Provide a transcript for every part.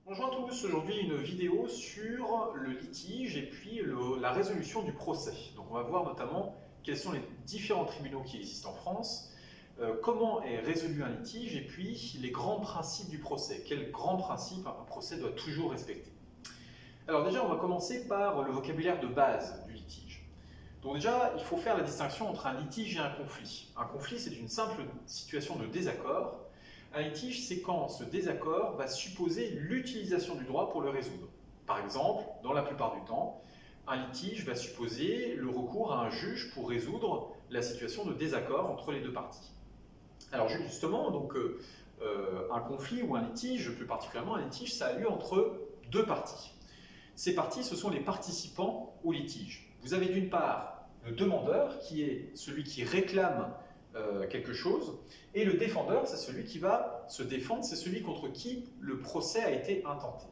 Bonjour à tous, aujourd'hui une vidéo sur le litige et puis la résolution du procès. Donc on va voir notamment quels sont les différents tribunaux qui existent en France, comment est résolu un litige et puis les grands principes du procès. Quels grands principes un procès doit toujours respecter. Alors déjà on va commencer par le vocabulaire de base du litige. Donc déjà il faut faire la distinction entre un litige et un conflit. Un conflit c'est une simple situation de désaccord. Un litige, c'est quand ce désaccord va supposer l'utilisation du droit pour le résoudre. Par exemple, dans la plupart du temps, un litige va supposer le recours à un juge pour résoudre la situation de désaccord entre les deux parties. Alors justement, un conflit ou un litige, plus particulièrement un litige, ça a lieu entre deux parties. Ces parties, ce sont les participants au litige. Vous avez d'une part le demandeur, qui est celui qui réclame quelque chose, et le défendeur, c'est celui qui va se défendre, c'est celui contre qui le procès a été intenté.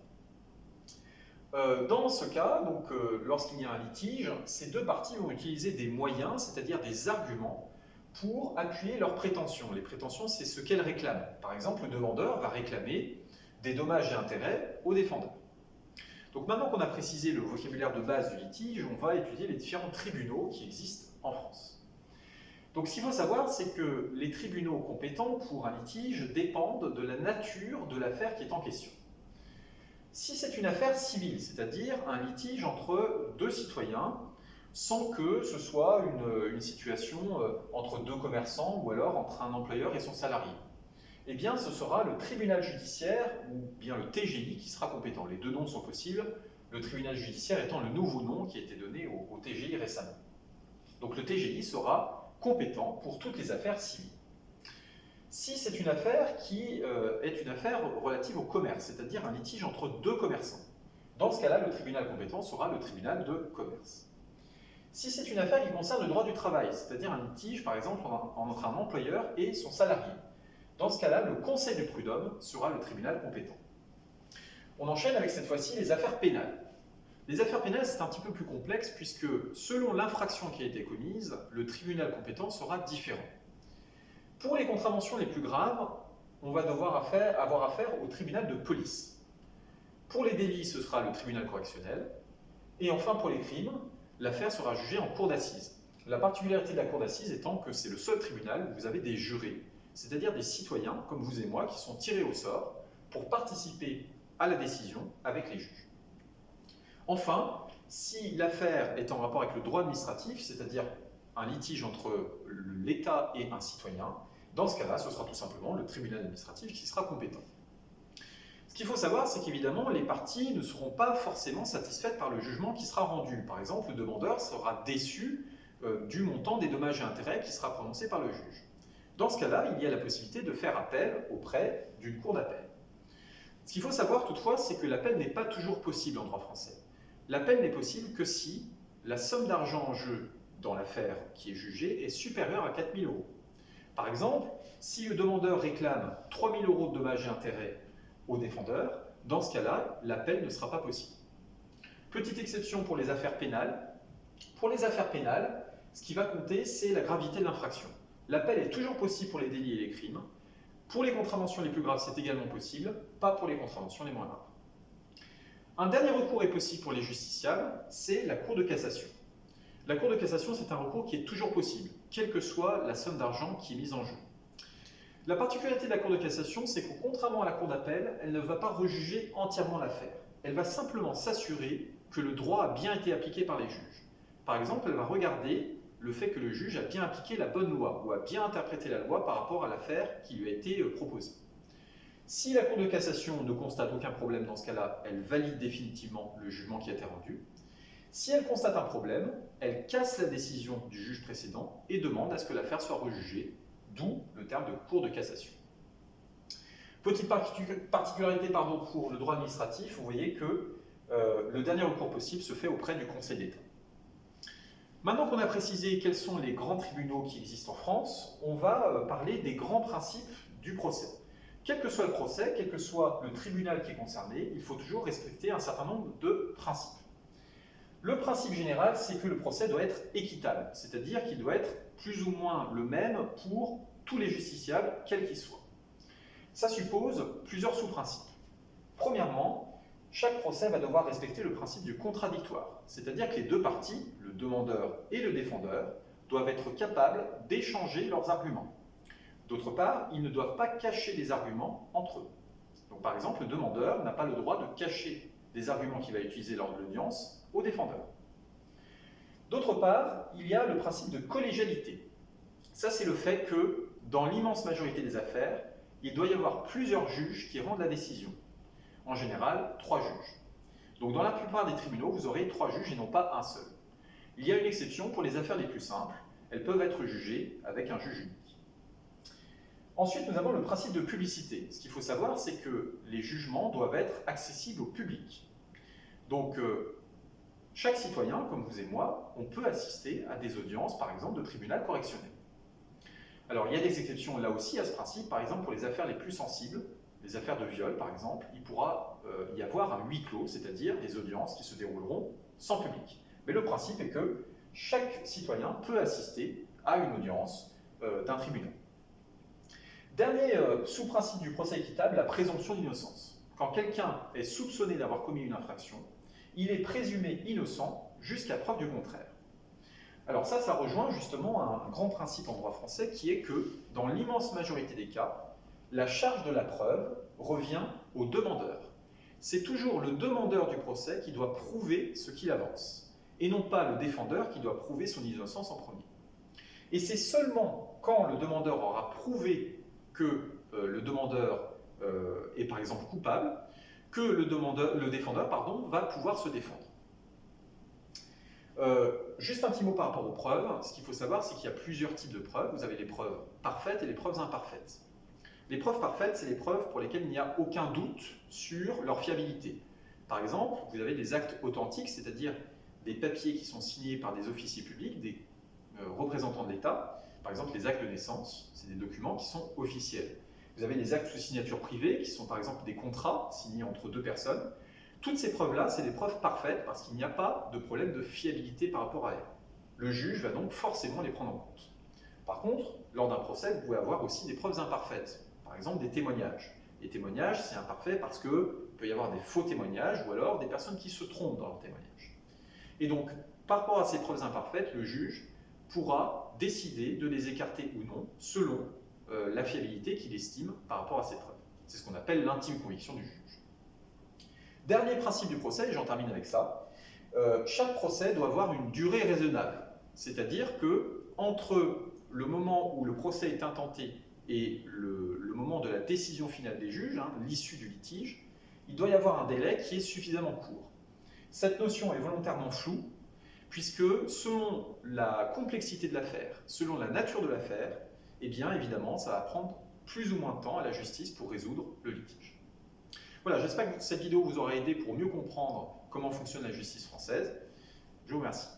Dans ce cas, lorsqu'il y a un litige, ces deux parties vont utiliser des moyens, c'est-à-dire des arguments, pour appuyer leurs prétentions. Les prétentions, c'est ce qu'elles réclament. Par exemple, le demandeur va réclamer des dommages et intérêts au défendeur. Donc maintenant qu'on a précisé le vocabulaire de base du litige, on va étudier les différents tribunaux qui existent en France. Donc ce qu'il faut savoir, c'est que les tribunaux compétents pour un litige dépendent de la nature de l'affaire qui est en question. Si c'est une affaire civile, c'est-à-dire un litige entre deux citoyens, sans que ce soit une situation entre deux commerçants ou alors entre un employeur et son salarié, eh bien ce sera le tribunal judiciaire ou bien le TGI qui sera compétent. Les deux noms sont possibles, le tribunal judiciaire étant le nouveau nom qui a été donné au TGI récemment. Donc le TGI sera compétent pour toutes les affaires civiles. Si c'est une affaire qui est une affaire relative au commerce, c'est-à-dire un litige entre deux commerçants, dans ce cas-là, le tribunal compétent sera le tribunal de commerce. Si c'est une affaire qui concerne le droit du travail, c'est-à-dire un litige, par exemple, entre un employeur et son salarié, dans ce cas-là, le conseil de prud'homme sera le tribunal compétent. On enchaîne avec cette fois-ci les affaires pénales. Les affaires pénales, c'est un petit peu plus complexe puisque selon l'infraction qui a été commise, le tribunal compétent sera différent. Pour les contraventions les plus graves, on va devoir avoir affaire au tribunal de police. Pour les délits, ce sera le tribunal correctionnel. Et enfin, pour les crimes, l'affaire sera jugée en cour d'assises. La particularité de la cour d'assises étant que c'est le seul tribunal où vous avez des jurés, c'est-à-dire des citoyens, comme vous et moi, qui sont tirés au sort pour participer à la décision avec les juges. Enfin, si l'affaire est en rapport avec le droit administratif, c'est-à-dire un litige entre l'État et un citoyen, dans ce cas-là, ce sera tout simplement le tribunal administratif qui sera compétent. Ce qu'il faut savoir, c'est qu'évidemment, les parties ne seront pas forcément satisfaites par le jugement qui sera rendu. Par exemple, le demandeur sera déçu du montant des dommages et intérêts qui sera prononcé par le juge. Dans ce cas-là, il y a la possibilité de faire appel auprès d'une cour d'appel. Ce qu'il faut savoir toutefois, c'est que l'appel n'est pas toujours possible en droit français. L'appel n'est possible que si la somme d'argent en jeu dans l'affaire qui est jugée est supérieure à 4 000 €. Par exemple, si le demandeur réclame 3 000 € de dommages et intérêts au défendeur, dans ce cas-là, l'appel ne sera pas possible. Petite exception pour les affaires pénales. Pour les affaires pénales, ce qui va compter, c'est la gravité de l'infraction. L'appel est toujours possible pour les délits et les crimes. Pour les contraventions les plus graves, c'est également possible, pas pour les contraventions les moins graves. Un dernier recours est possible pour les justiciables, c'est la Cour de cassation. La Cour de cassation, c'est un recours qui est toujours possible, quelle que soit la somme d'argent qui est mise en jeu. La particularité de la Cour de cassation, c'est que contrairement à la Cour d'appel, elle ne va pas rejuger entièrement l'affaire. Elle va simplement s'assurer que le droit a bien été appliqué par les juges. Par exemple, elle va regarder le fait que le juge a bien appliqué la bonne loi ou a bien interprété la loi par rapport à l'affaire qui lui a été proposée. Si la Cour de cassation ne constate aucun problème dans ce cas-là, elle valide définitivement le jugement qui a été rendu. Si elle constate un problème, elle casse la décision du juge précédent et demande à ce que l'affaire soit rejugée, d'où le terme de Cour de cassation. Petite particularité pour le droit administratif, vous voyez que le dernier recours possible se fait auprès du Conseil d'État. Maintenant qu'on a précisé quels sont les grands tribunaux qui existent en France, on va parler des grands principes du procès. Quel que soit le procès, quel que soit le tribunal qui est concerné, il faut toujours respecter un certain nombre de principes. Le principe général, c'est que le procès doit être équitable, c'est-à-dire qu'il doit être plus ou moins le même pour tous les justiciables, quels qu'ils soient. Ça suppose plusieurs sous-principes. Premièrement, chaque procès va devoir respecter le principe du contradictoire, c'est-à-dire que les deux parties, le demandeur et le défendeur, doivent être capables d'échanger leurs arguments. D'autre part, ils ne doivent pas cacher des arguments entre eux. Donc, par exemple, le demandeur n'a pas le droit de cacher des arguments qu'il va utiliser lors de l'audience au défendeur. D'autre part, il y a le principe de collégialité. Ça, c'est le fait que, dans l'immense majorité des affaires, il doit y avoir plusieurs juges qui rendent la décision. En général, 3 juges. Donc, dans la plupart des tribunaux, vous aurez 3 juges et non pas un seul. Il y a une exception pour les affaires les plus simples. Elles peuvent être jugées avec un juge unique. Ensuite, nous avons le principe de publicité. Ce qu'il faut savoir, c'est que les jugements doivent être accessibles au public. Donc, chaque citoyen, comme vous et moi, on peut assister à des audiences, par exemple, de tribunal correctionnel. Alors, il y a des exceptions là aussi à ce principe. Par exemple, pour les affaires les plus sensibles, les affaires de viol, par exemple, il pourra y avoir un huis clos, c'est-à-dire des audiences qui se dérouleront sans public. Mais le principe est que chaque citoyen peut assister à une audience d'un tribunal. Dernier sous-principe du procès équitable, la présomption d'innocence. Quand quelqu'un est soupçonné d'avoir commis une infraction, il est présumé innocent jusqu'à preuve du contraire. Alors ça rejoint justement un grand principe en droit français qui est que, dans l'immense majorité des cas, la charge de la preuve revient au demandeur. C'est toujours le demandeur du procès qui doit prouver ce qu'il avance, et non pas le défendeur qui doit prouver son innocence en premier. Et c'est seulement quand le demandeur aura prouvé que le demandeur est par exemple coupable, que le défendeur va pouvoir se défendre. Juste un petit mot par rapport aux preuves. Ce qu'il faut savoir, c'est qu'il y a plusieurs types de preuves. Vous avez les preuves parfaites et les preuves imparfaites. Les preuves parfaites, c'est les preuves pour lesquelles il n'y a aucun doute sur leur fiabilité. Par exemple, vous avez des actes authentiques, c'est-à-dire des papiers qui sont signés par des officiers publics, des représentants de l'État. Par exemple, les actes de naissance, c'est des documents qui sont officiels. Vous avez les actes sous signature privée, qui sont par exemple des contrats signés entre 2 personnes. Toutes ces preuves-là, c'est des preuves parfaites parce qu'il n'y a pas de problème de fiabilité par rapport à elles. Le juge va donc forcément les prendre en compte. Par contre, lors d'un procès, vous pouvez avoir aussi des preuves imparfaites. Par exemple, des témoignages. Les témoignages, c'est imparfait parce qu'il peut y avoir des faux témoignages ou alors des personnes qui se trompent dans leurs témoignages. Et donc, par rapport à ces preuves imparfaites, le juge pourra décider de les écarter ou non selon la fiabilité qu'il estime par rapport à ces preuves. C'est ce qu'on appelle l'intime conviction du juge. Dernier principe du procès, et j'en termine avec ça, chaque procès doit avoir une durée raisonnable. C'est-à-dire que entre le moment où le procès est intenté et le moment de la décision finale des juges, l'issue du litige, il doit y avoir un délai qui est suffisamment court. Cette notion est volontairement floue, puisque selon la complexité de l'affaire, selon la nature de l'affaire, eh bien évidemment, ça va prendre plus ou moins de temps à la justice pour résoudre le litige. Voilà, j'espère que cette vidéo vous aura aidé pour mieux comprendre comment fonctionne la justice française. Je vous remercie.